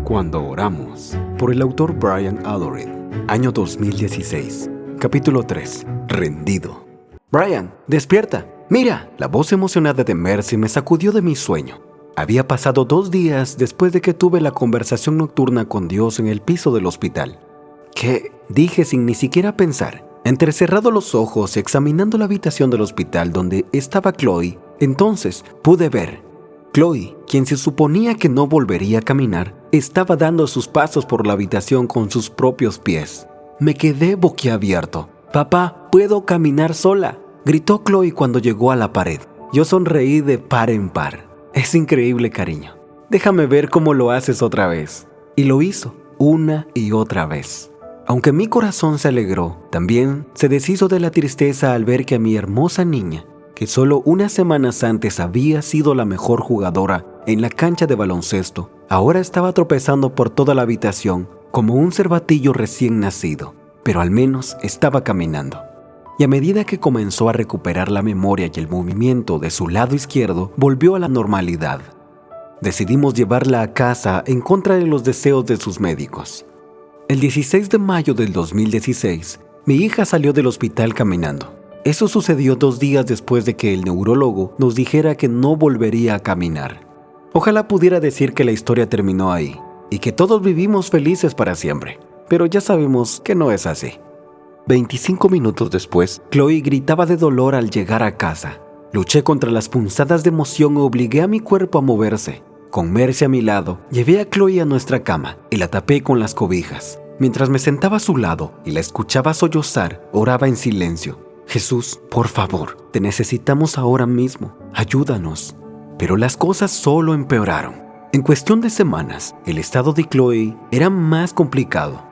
Cuando oramos, por el autor Brian Allored, año 2016, capítulo 3, rendido. Brian, despierta, mira. La voz emocionada de Mercy me sacudió de mi sueño. Había pasado 2 días después de que tuve la conversación nocturna con Dios en el piso del hospital. ¿Qué? Dije sin ni siquiera pensar. Entrecerrado los ojos y examinando la habitación del hospital donde estaba Chloe, entonces pude ver. Chloe, quien se suponía que no volvería a caminar, estaba dando sus pasos por la habitación con sus propios pies. Me quedé boquiabierto. «Papá, puedo caminar sola», gritó Chloe cuando llegó a la pared. Yo sonreí de par en par. «Es increíble, cariño. Déjame ver cómo lo haces otra vez». Y lo hizo, una y otra vez. Aunque mi corazón se alegró, también se deshizo de la tristeza al ver que a mi hermosa niña, que solo unas semanas antes había sido la mejor jugadora en la cancha de baloncesto, ahora estaba tropezando por toda la habitación como un cervatillo recién nacido, pero al menos estaba caminando. Y a medida que comenzó a recuperar la memoria y el movimiento de su lado izquierdo, volvió a la normalidad. Decidimos llevarla a casa en contra de los deseos de sus médicos. El 16 de mayo del 2016, mi hija salió del hospital caminando. Eso sucedió 2 días después de que el neurólogo nos dijera que no volvería a caminar. Ojalá pudiera decir que la historia terminó ahí y que todos vivimos felices para siempre, pero ya sabemos que no es así. 25 minutos después, Chloe gritaba de dolor al llegar a casa. Luché contra las punzadas de emoción y obligué a mi cuerpo a moverse. Con Mercy a mi lado, llevé a Chloe a nuestra cama y la tapé con las cobijas. Mientras me sentaba a su lado y la escuchaba sollozar, oraba en silencio. «Jesús, por favor, te necesitamos ahora mismo. Ayúdanos». Pero las cosas solo empeoraron. En cuestión de semanas, el estado de Chloe era más complicado.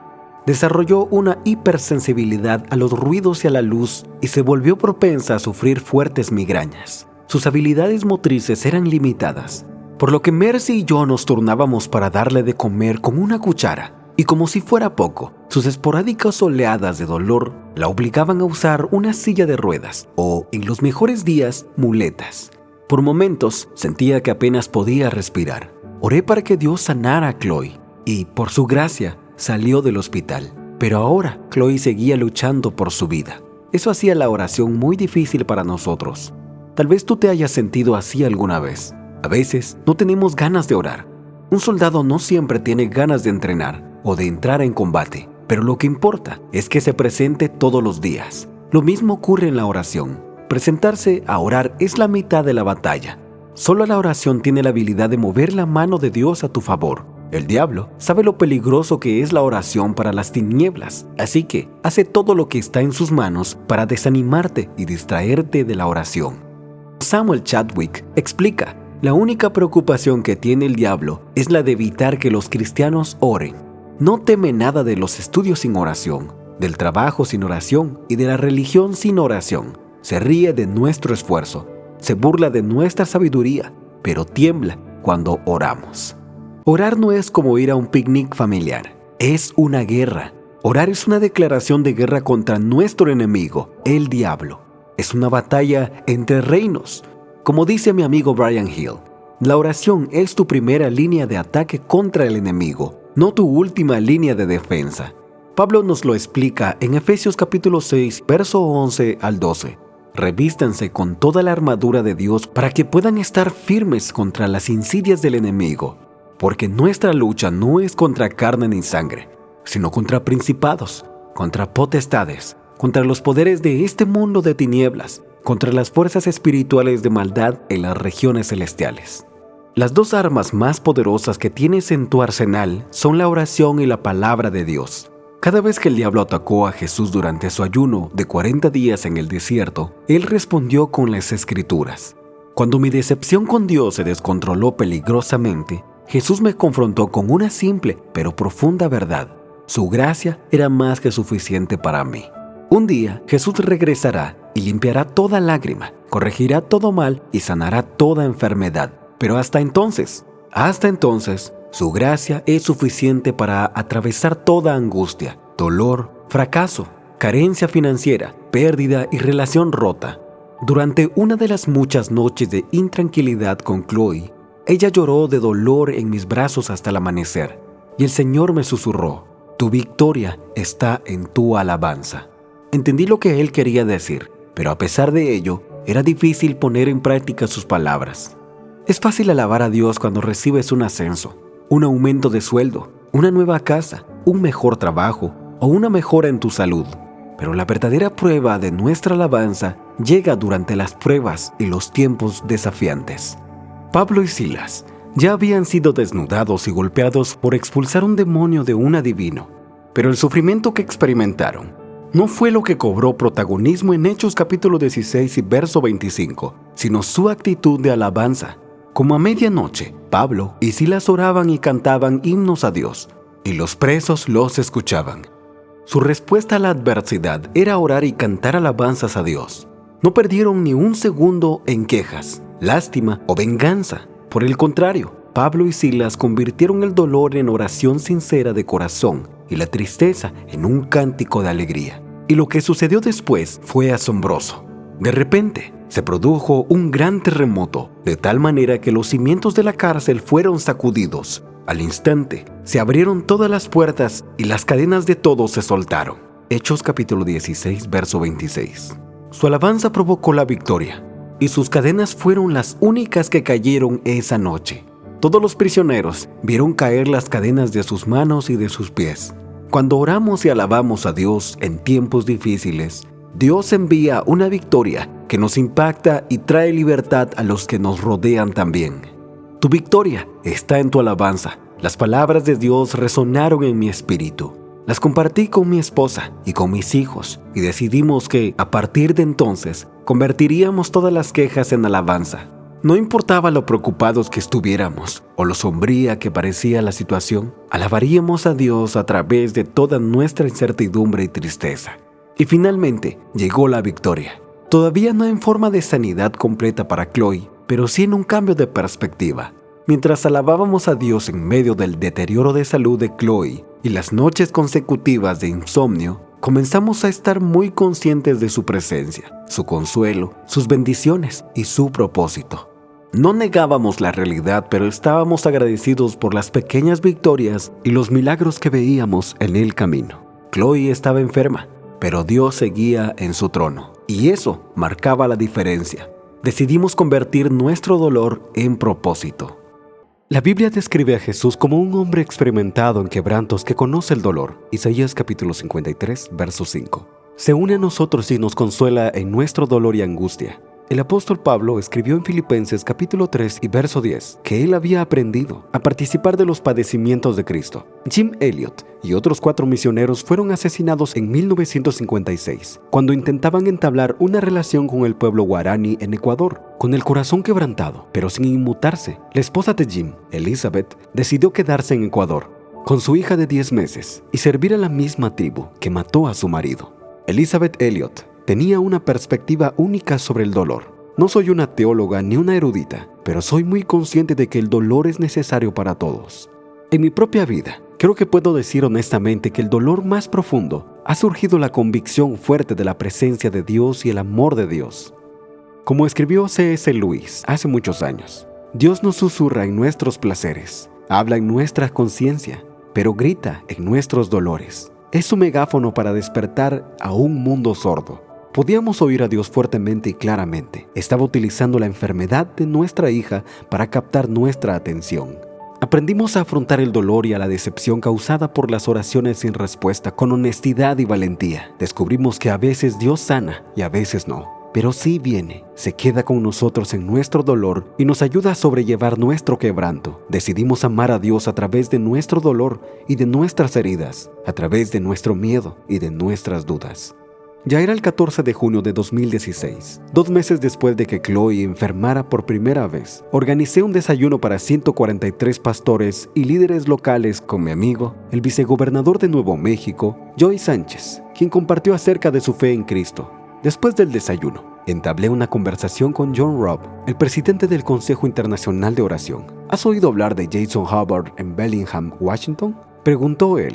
Desarrolló una hipersensibilidad a los ruidos y a la luz y se volvió propensa a sufrir fuertes migrañas. Sus habilidades motrices eran limitadas, por lo que Mercy y yo nos turnábamos para darle de comer con una cuchara. Y como si fuera poco, sus esporádicas oleadas de dolor la obligaban a usar una silla de ruedas o, en los mejores días, muletas. Por momentos sentía que apenas podía respirar. Oré para que Dios sanara a Chloe y, por su gracia, salió del hospital. Pero ahora Chloe seguía luchando por su vida. Eso hacía la oración muy difícil para nosotros. Tal vez tú te hayas sentido así alguna vez. A veces no tenemos ganas de orar. Un soldado no siempre tiene ganas de entrenar o de entrar en combate, pero lo que importa es que se presente todos los días. Lo mismo ocurre en la oración. Presentarse a orar es la mitad de la batalla. Solo la oración tiene la habilidad de mover la mano de Dios a tu favor. El diablo sabe lo peligroso que es la oración para las tinieblas, así que hace todo lo que está en sus manos para desanimarte y distraerte de la oración. Samuel Chadwick explica: la única preocupación que tiene el diablo es la de evitar que los cristianos oren. No teme nada de los estudios sin oración, del trabajo sin oración y de la religión sin oración. Se ríe de nuestro esfuerzo, se burla de nuestra sabiduría, pero tiembla cuando oramos. Orar no es como ir a un picnic familiar, es una guerra. Orar es una declaración de guerra contra nuestro enemigo, el diablo. Es una batalla entre reinos. Como dice mi amigo Brian Hill, la oración es tu primera línea de ataque contra el enemigo, no tu última línea de defensa. Pablo nos lo explica en Efesios capítulo 6, verso 11 al 12. Revístanse con toda la armadura de Dios para que puedan estar firmes contra las insidias del enemigo, porque nuestra lucha no es contra carne ni sangre, sino contra principados, contra potestades, contra los poderes de este mundo de tinieblas, contra las fuerzas espirituales de maldad en las regiones celestiales. Las 2 armas más poderosas que tienes en tu arsenal son la oración y la palabra de Dios. Cada vez que el diablo atacó a Jesús durante su ayuno de 40 días en el desierto, él respondió con las Escrituras. Cuando mi decepción con Dios se descontroló peligrosamente, Jesús me confrontó con una simple pero profunda verdad. Su gracia era más que suficiente para mí. Un día Jesús regresará y limpiará toda lágrima, corregirá todo mal y sanará toda enfermedad. Pero hasta entonces, su gracia es suficiente para atravesar toda angustia, dolor, fracaso, carencia financiera, pérdida y relación rota. Durante una de las muchas noches de intranquilidad con Chloe, ella lloró de dolor en mis brazos hasta el amanecer. y el Señor me susurró: tu victoria está en tu alabanza. Entendí lo que él quería decir, pero a pesar de ello, era difícil poner en práctica sus palabras. Es fácil alabar a Dios cuando recibes un ascenso, un aumento de sueldo, una nueva casa, un mejor trabajo o una mejora en tu salud. Pero la verdadera prueba de nuestra alabanza llega durante las pruebas y los tiempos desafiantes. Pablo y Silas ya habían sido desnudados y golpeados por expulsar un demonio de un adivino, pero el sufrimiento que experimentaron no fue lo que cobró protagonismo en Hechos capítulo 16 y verso 25, sino su actitud de alabanza. Como a medianoche, Pablo y Silas oraban y cantaban himnos a Dios, y los presos los escuchaban. Su respuesta a la adversidad era orar y cantar alabanzas a Dios. No perdieron ni un segundo en quejas, lástima o venganza. Por el contrario, Pablo y Silas convirtieron el dolor en oración sincera de corazón y la tristeza en un cántico de alegría. Y lo que sucedió después fue asombroso. De repente, se produjo un gran terremoto, de tal manera que los cimientos de la cárcel fueron sacudidos. Al instante, se abrieron todas las puertas y las cadenas de todos se soltaron. Hechos capítulo 16, verso 26. Su alabanza provocó la victoria, y sus cadenas fueron las únicas que cayeron esa noche. Todos los prisioneros vieron caer las cadenas de sus manos y de sus pies. Cuando oramos y alabamos a Dios en tiempos difíciles, Dios envía una victoria que nos impacta y trae libertad a los que nos rodean también. Tu victoria está en tu alabanza. Las palabras de Dios resonaron en mi espíritu. Las compartí con mi esposa y con mis hijos y decidimos que, a partir de entonces, convertiríamos todas las quejas en alabanza. No importaba lo preocupados que estuviéramos o lo sombría que parecía la situación, alabaríamos a Dios a través de toda nuestra incertidumbre y tristeza. Y finalmente llegó la victoria. Todavía no en forma de sanidad completa para Chloe, pero sí en un cambio de perspectiva. Mientras alabábamos a Dios en medio del deterioro de salud de Chloe y las noches consecutivas de insomnio, comenzamos a estar muy conscientes de su presencia, su consuelo, sus bendiciones y su propósito. No negábamos la realidad, pero estábamos agradecidos por las pequeñas victorias y los milagros que veíamos en el camino. Chloe estaba enferma, pero Dios seguía en su trono, y eso marcaba la diferencia. Decidimos convertir nuestro dolor en propósito. La Biblia describe a Jesús como un hombre experimentado en quebrantos que conoce el dolor. Isaías capítulo 53, verso 5. Se une a nosotros y nos consuela en nuestro dolor y angustia. El apóstol Pablo escribió en Filipenses capítulo 3 y verso 10 que él había aprendido a participar de los padecimientos de Cristo. Jim Elliot y otros 4 misioneros fueron asesinados en 1956, cuando intentaban entablar una relación con el pueblo guaraní en Ecuador. Con el corazón quebrantado, pero sin inmutarse, la esposa de Jim, Elizabeth, decidió quedarse en Ecuador con su hija de 10 meses y servir a la misma tribu que mató a su marido. Elizabeth Elliot tenía una perspectiva única sobre el dolor. No soy una teóloga ni una erudita, pero soy muy consciente de que el dolor es necesario para todos. En mi propia vida, creo que puedo decir honestamente que el dolor más profundo ha surgido la convicción fuerte de la presencia de Dios y el amor de Dios. Como escribió C.S. Lewis hace muchos años, Dios nos susurra en nuestros placeres, habla en nuestra conciencia, pero grita en nuestros dolores. Es su megáfono para despertar a un mundo sordo. Podíamos oír a Dios fuertemente y claramente. Estaba utilizando la enfermedad de nuestra hija para captar nuestra atención. Aprendimos a afrontar el dolor y a la decepción causada por las oraciones sin respuesta con honestidad y valentía. Descubrimos que a veces Dios sana y a veces no. Pero sí viene, se queda con nosotros en nuestro dolor y nos ayuda a sobrellevar nuestro quebranto. Decidimos amar a Dios a través de nuestro dolor y de nuestras heridas, a través de nuestro miedo y de nuestras dudas. Ya era el 14 de junio de 2016. 2 meses después de que Chloe enfermara por primera vez, organicé un desayuno para 143 pastores y líderes locales con mi amigo, el vicegobernador de Nuevo México, Joey Sánchez, quien compartió acerca de su fe en Cristo. Después del desayuno, entablé una conversación con John Robb, el presidente del Consejo Internacional de Oración. ¿Has oído hablar de Jason Hubbard en Bellingham, Washington?, preguntó él.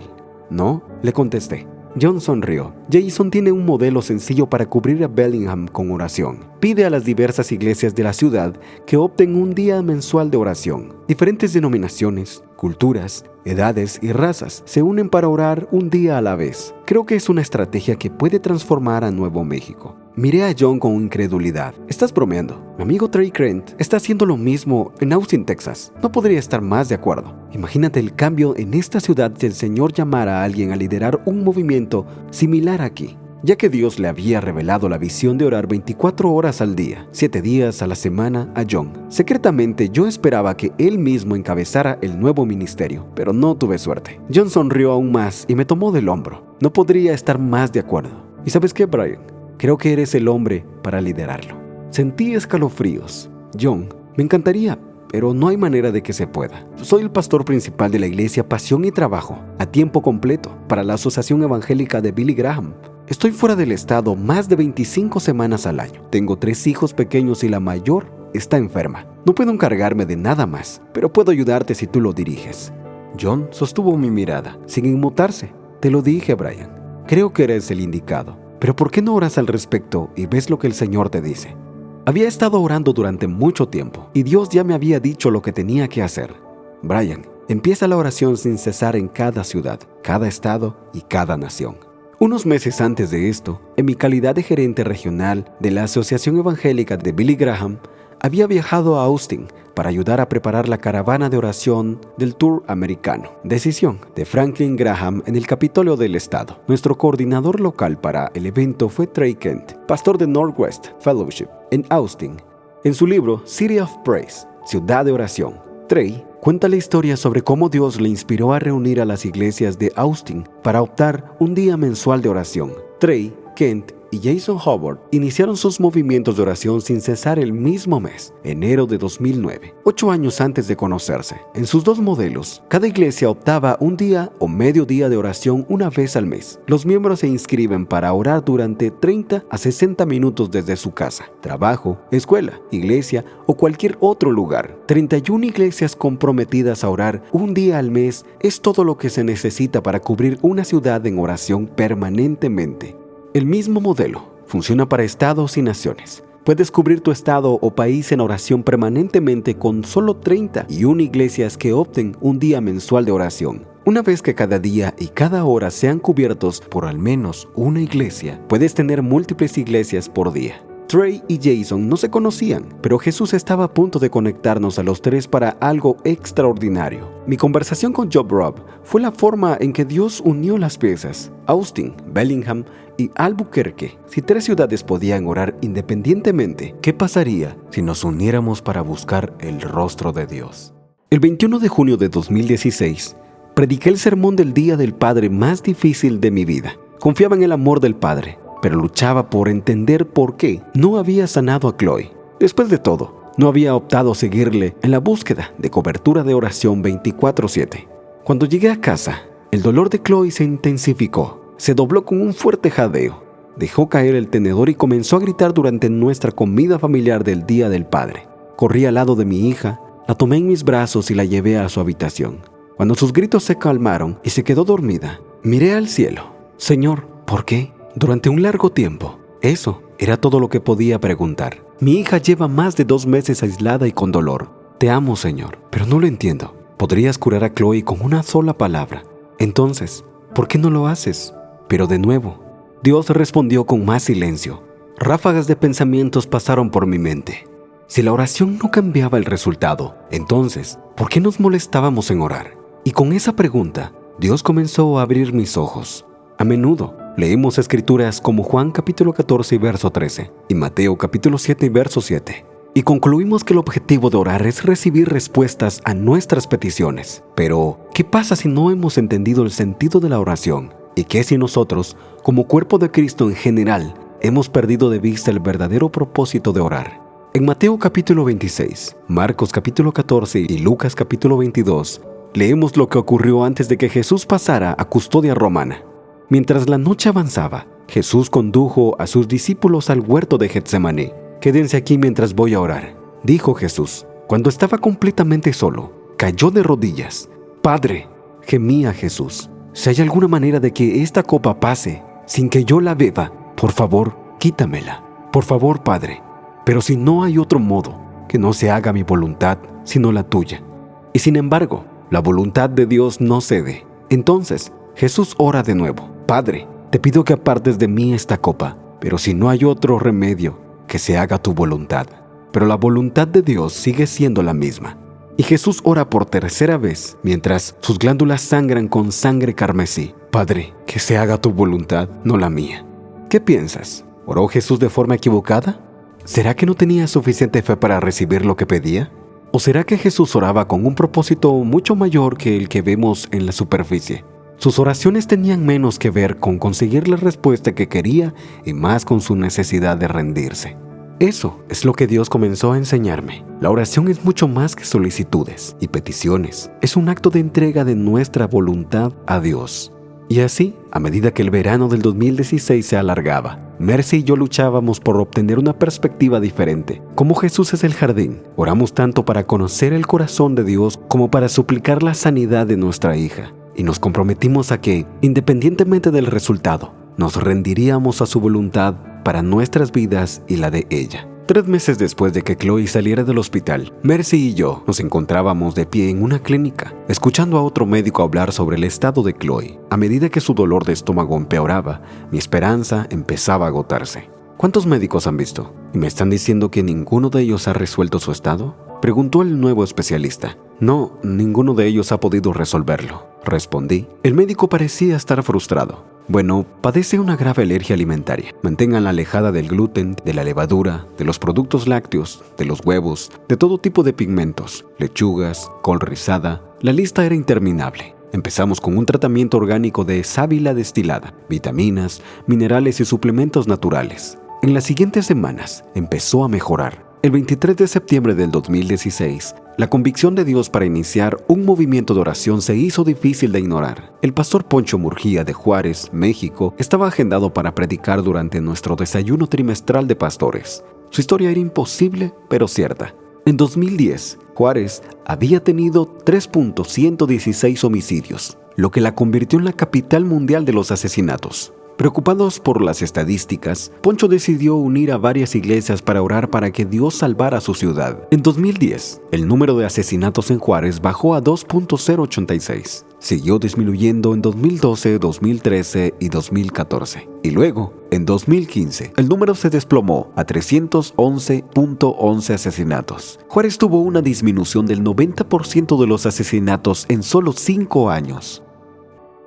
No, le contesté. John sonrió. Jason tiene un modelo sencillo para cubrir a Bellingham con oración. Pide a las diversas iglesias de la ciudad que opten un día mensual de oración. Diferentes denominaciones, culturas, edades y razas se unen para orar un día a la vez. Creo que es una estrategia que puede transformar a Nuevo México. Miré a John con incredulidad. Estás bromeando. Mi amigo Trey Kent está haciendo lo mismo en Austin, Texas. No podría estar más de acuerdo. Imagínate el cambio en esta ciudad si el Señor llamara a alguien a liderar un movimiento similar aquí. Ya que Dios le había revelado la visión de orar 24 horas al día, 7 días a la semana a John. Secretamente yo esperaba que él mismo encabezara el nuevo ministerio, pero no tuve suerte. John sonrió aún más y me tomó del hombro. No podría estar más de acuerdo. ¿Y sabes qué, Brian? Creo que eres el hombre para liderarlo. Sentí escalofríos. John, me encantaría, pero no hay manera de que se pueda. Soy el pastor principal de la iglesia Pasión y Trabajo, a tiempo completo, para la Asociación Evangélica de Billy Graham. Estoy fuera del estado más de 25 semanas al año. Tengo 3 hijos pequeños y la mayor está enferma. No puedo encargarme de nada más, pero puedo ayudarte si tú lo diriges. John sostuvo mi mirada, sin inmutarse. Te lo dije, Brian. Creo que eres el indicado. Pero ¿por qué no oras al respecto y ves lo que el Señor te dice? Había estado orando durante mucho tiempo y Dios ya me había dicho lo que tenía que hacer. Brian, empieza la oración sin cesar en cada ciudad, cada estado y cada nación. Unos meses antes de esto, en mi calidad de gerente regional de la Asociación Evangélica de Billy Graham, había viajado a Austin para ayudar a preparar la caravana de oración del Tour Americano, Decisión, de Franklin Graham en el Capitolio del Estado. Nuestro coordinador local para el evento fue Trey Kent, pastor de Northwest Fellowship en Austin. En su libro City of Praise, Ciudad de Oración, Trey cuenta la historia sobre cómo Dios le inspiró a reunir a las iglesias de Austin para optar un día mensual de oración. Trey, Kent y Jason Howard iniciaron sus movimientos de oración sin cesar el mismo mes, enero de 2009, 8 años antes de conocerse. En sus 2 modelos, cada iglesia optaba un día o medio día de oración una vez al mes. Los miembros se inscriben para orar durante 30 a 60 minutos desde su casa, trabajo, escuela, iglesia o cualquier otro lugar. 31 iglesias comprometidas a orar un día al mes es todo lo que se necesita para cubrir una ciudad en oración permanentemente. El mismo modelo funciona para estados y naciones. Puedes cubrir tu estado o país en oración permanentemente con solo 31 iglesias que opten un día mensual de oración. Una vez que cada día y cada hora sean cubiertos por al menos una iglesia, puedes tener múltiples iglesias por día. Trey y Jason no se conocían, pero Jesús estaba a punto de conectarnos a los 3 para algo extraordinario. Mi conversación con Job Robb fue la forma en que Dios unió las piezas. Austin, Bellingham y Albuquerque. Si 3 ciudades podían orar independientemente, ¿qué pasaría si nos uniéramos para buscar el rostro de Dios? El 21 de junio de 2016, prediqué el sermón del Día del Padre más difícil de mi vida. Confiaba en el amor del Padre, pero luchaba por entender por qué no había sanado a Chloe. Después de todo, no había optado seguirle en la búsqueda de cobertura de oración 24/7. Cuando llegué a casa, el dolor de Chloe se intensificó. Se dobló con un fuerte jadeo. Dejó caer el tenedor y comenzó a gritar durante nuestra comida familiar del Día del Padre. Corrí al lado de mi hija, la tomé en mis brazos y la llevé a su habitación. Cuando sus gritos se calmaron y se quedó dormida, miré al cielo. Señor, ¿por qué? Durante un largo tiempo, eso era todo lo que podía preguntar. Mi hija lleva más de 2 meses aislada y con dolor. Te amo, Señor, pero no lo entiendo. Podrías curar a Chloe con una sola palabra. Entonces, ¿por qué no lo haces? Pero de nuevo, Dios respondió con más silencio. Ráfagas de pensamientos pasaron por mi mente. Si la oración no cambiaba el resultado, entonces, ¿por qué nos molestábamos en orar? Y con esa pregunta, Dios comenzó a abrir mis ojos. A menudo, leemos escrituras como Juan capítulo 14 y verso 13 y Mateo capítulo 7 y verso 7 y concluimos que el objetivo de orar es recibir respuestas a nuestras peticiones. Pero, ¿qué pasa si no hemos entendido el sentido de la oración? ¿Y qué si nosotros, como cuerpo de Cristo en general, hemos perdido de vista el verdadero propósito de orar? En Mateo capítulo 26, Marcos capítulo 14 y Lucas capítulo 22, leemos lo que ocurrió antes de que Jesús pasara a custodia romana. Mientras la noche avanzaba, Jesús condujo a sus discípulos al huerto de Getsemaní. «Quédense aquí mientras voy a orar», dijo Jesús. Cuando estaba completamente solo, cayó de rodillas. «Padre», gemía Jesús, «si hay alguna manera de que esta copa pase sin que yo la beba, por favor, quítamela. Por favor, Padre. Pero si no hay otro modo, que no se haga mi voluntad, sino la tuya». Y sin embargo, la voluntad de Dios no cede. Entonces, Jesús ora de nuevo: Padre, te pido que apartes de mí esta copa, pero si no hay otro remedio, que se haga tu voluntad. Pero la voluntad de Dios sigue siendo la misma. Y Jesús ora por tercera vez, mientras sus glándulas sangran con sangre carmesí: Padre, que se haga tu voluntad, no la mía. ¿Qué piensas? ¿Oró Jesús de forma equivocada? ¿Será que no tenía suficiente fe para recibir lo que pedía? ¿O será que Jesús oraba con un propósito mucho mayor que el que vemos en la superficie? Sus oraciones tenían menos que ver con conseguir la respuesta que quería y más con su necesidad de rendirse. Eso es lo que Dios comenzó a enseñarme. La oración es mucho más que solicitudes y peticiones. Es un acto de entrega de nuestra voluntad a Dios. Y así, a medida que el verano del 2016 se alargaba, Mercy y yo luchábamos por obtener una perspectiva diferente. Como Jesús es el jardín, oramos tanto para conocer el corazón de Dios como para suplicar la sanidad de nuestra hija. Y nos comprometimos a que, independientemente del resultado, nos rendiríamos a su voluntad para nuestras vidas y la de ella. 3 meses después de que Chloe saliera del hospital, Mercy y yo nos encontrábamos de pie en una clínica, escuchando a otro médico hablar sobre el estado de Chloe. A medida que su dolor de estómago empeoraba, mi esperanza empezaba a agotarse. ¿Cuántos médicos han visto? ¿Y me están diciendo que ninguno de ellos ha resuelto su estado?, preguntó el nuevo especialista. No, ninguno de ellos ha podido resolverlo, respondí. El médico parecía estar frustrado. Bueno, padece una grave alergia alimentaria. Manténganla alejada del gluten, de la levadura, de los productos lácteos, de los huevos, de todo tipo de pigmentos, lechugas, col rizada. La lista era interminable. Empezamos con un tratamiento orgánico de sábila destilada, vitaminas, minerales y suplementos naturales. En las siguientes semanas empezó a mejorar. El 23 de septiembre del 2016, la convicción de Dios para iniciar un movimiento de oración se hizo difícil de ignorar. El pastor Poncho Murguía de Juárez, México, estaba agendado para predicar durante nuestro desayuno trimestral de pastores. Su historia era imposible, pero cierta. En 2010, Juárez había tenido 3.116 homicidios, lo que la convirtió en la capital mundial de los asesinatos. Preocupados por las estadísticas, Poncho decidió unir a varias iglesias para orar para que Dios salvara a su ciudad. En 2010, el número de asesinatos en Juárez bajó a 2.086. Siguió disminuyendo en 2012, 2013 y 2014. Y luego, en 2015, el número se desplomó a 311.11 asesinatos. Juárez tuvo una disminución del 90% de los asesinatos en solo 5 años.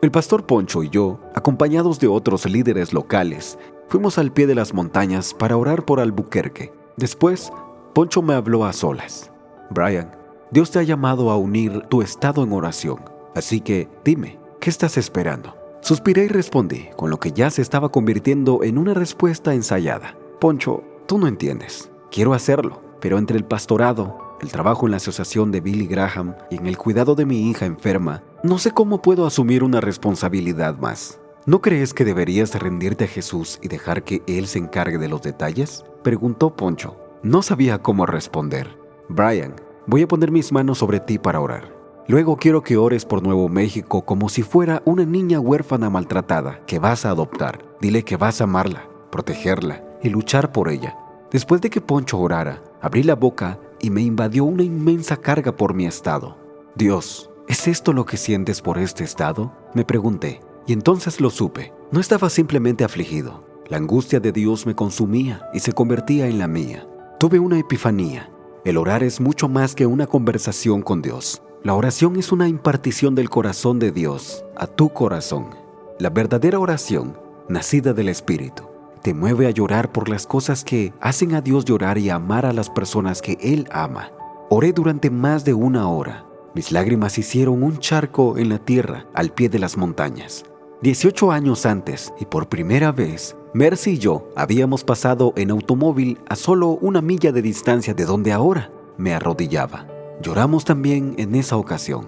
El pastor Poncho y yo, acompañados de otros líderes locales, fuimos al pie de las montañas para orar por Albuquerque. Después, Poncho me habló a solas. Brian, Dios te ha llamado a unir tu estado en oración. Así que, dime, ¿qué estás esperando? Suspiré y respondí, con lo que ya se estaba convirtiendo en una respuesta ensayada. Poncho, tú no entiendes. Quiero hacerlo, pero entre el pastorado, el trabajo en la asociación de Billy Graham y en el cuidado de mi hija enferma, no sé cómo puedo asumir una responsabilidad más. ¿No crees que deberías rendirte a Jesús y dejar que Él se encargue de los detalles?, preguntó Poncho. No sabía cómo responder. Brian, voy a poner mis manos sobre ti para orar. Luego quiero que ores por Nuevo México como si fuera una niña huérfana maltratada que vas a adoptar. Dile que vas a amarla, protegerla y luchar por ella. Después de que Poncho orara, abrí la boca y me invadió una inmensa carga por mi estado. Dios, ¿es esto lo que sientes por este estado?, me pregunté, y entonces lo supe. No estaba simplemente afligido. La angustia de Dios me consumía y se convertía en la mía. Tuve una epifanía. El orar es mucho más que una conversación con Dios. La oración es una impartición del corazón de Dios a tu corazón. La verdadera oración, nacida del Espíritu, te mueve a llorar por las cosas que hacen a Dios llorar y a amar a las personas que Él ama. Oré durante más de 1 hora. Mis lágrimas hicieron un charco en la tierra al pie de las montañas. 18 años antes, y por primera vez, Mercy y yo habíamos pasado en automóvil a solo 1 milla de distancia de donde ahora me arrodillaba. Lloramos también en esa ocasión.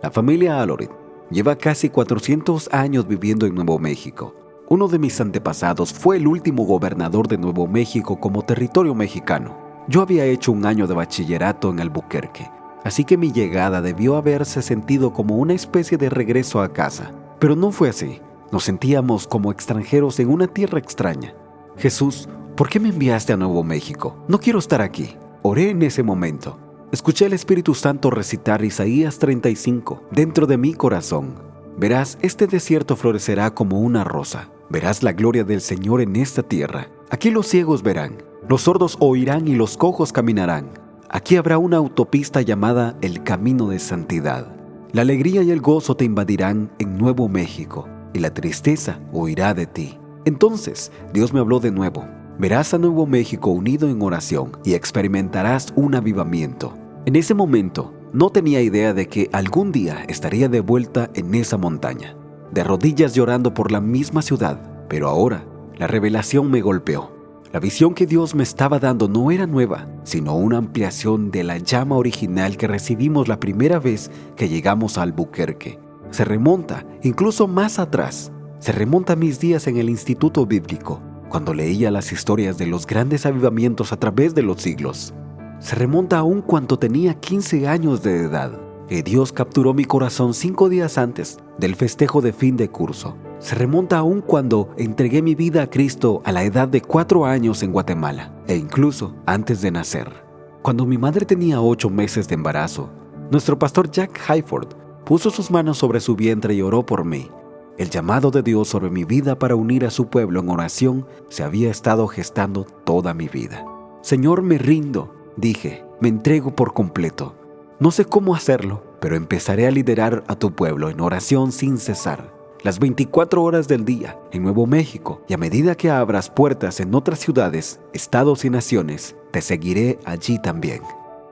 La familia Allred lleva casi 400 años viviendo en Nuevo México. Uno de mis antepasados fue el último gobernador de Nuevo México como territorio mexicano. Yo había hecho 1 año de bachillerato en Albuquerque, así que mi llegada debió haberse sentido como una especie de regreso a casa. Pero no fue así. Nos sentíamos como extranjeros en una tierra extraña. Jesús, ¿por qué me enviaste a Nuevo México? No quiero estar aquí. Oré en ese momento. escuché al Espíritu Santo recitar Isaías 35 dentro de mi corazón. Verás, este desierto florecerá como una rosa. Verás la gloria del Señor en esta tierra. Aquí los ciegos verán, los sordos oirán y los cojos caminarán. Aquí habrá una autopista llamada el Camino de Santidad. La alegría y el gozo te invadirán en Nuevo México, y la tristeza huirá de ti. Entonces Dios me habló de nuevo. Verás a Nuevo México unido en oración y experimentarás un avivamiento. En ese momento, no tenía idea de que algún día estaría de vuelta en esa montaña, de rodillas llorando por la misma ciudad. Pero ahora, la revelación me golpeó. La visión que Dios me estaba dando no era nueva, sino una ampliación de la llama original que recibimos la primera vez que llegamos a Albuquerque. Se remonta incluso más atrás. Se remonta a mis días en el Instituto Bíblico, cuando leía las historias de los grandes avivamientos a través de los siglos. Se remonta aún cuando tenía 15 años de edad, que Dios capturó mi corazón 5 días antes del festejo de fin de curso. Se remonta aún cuando entregué mi vida a Cristo a la edad de 4 años en Guatemala, e incluso antes de nacer. Cuando mi madre tenía 8 meses de embarazo, nuestro pastor Jack Hayford puso sus manos sobre su vientre y oró por mí. El llamado de Dios sobre mi vida para unir a su pueblo en oración se había estado gestando toda mi vida. Señor, me rindo, dije, me entrego por completo. No sé cómo hacerlo, pero empezaré a liderar a tu pueblo en oración sin cesar, las 24 horas del día en Nuevo México, y a medida que abras puertas en otras ciudades, estados y naciones, te seguiré allí también.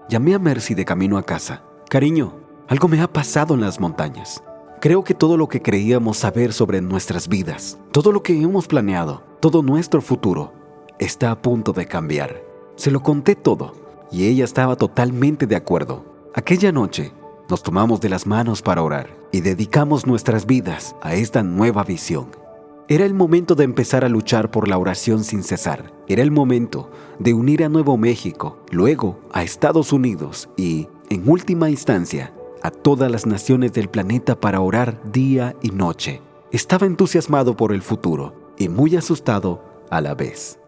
Llamé a Mercy de camino a casa. Cariño, algo me ha pasado en las montañas. Creo que todo lo que creíamos saber sobre nuestras vidas, todo lo que hemos planeado, todo nuestro futuro, está a punto de cambiar. Se lo conté todo y ella estaba totalmente de acuerdo. Aquella noche nos tomamos de las manos para orar y dedicamos nuestras vidas a esta nueva visión. Era el momento de empezar a luchar por la oración sin cesar. Era el momento de unir a Nuevo México, luego a Estados Unidos y, en última instancia, a todas las naciones del planeta para orar día y noche. Estaba entusiasmado por el futuro y muy asustado a la vez.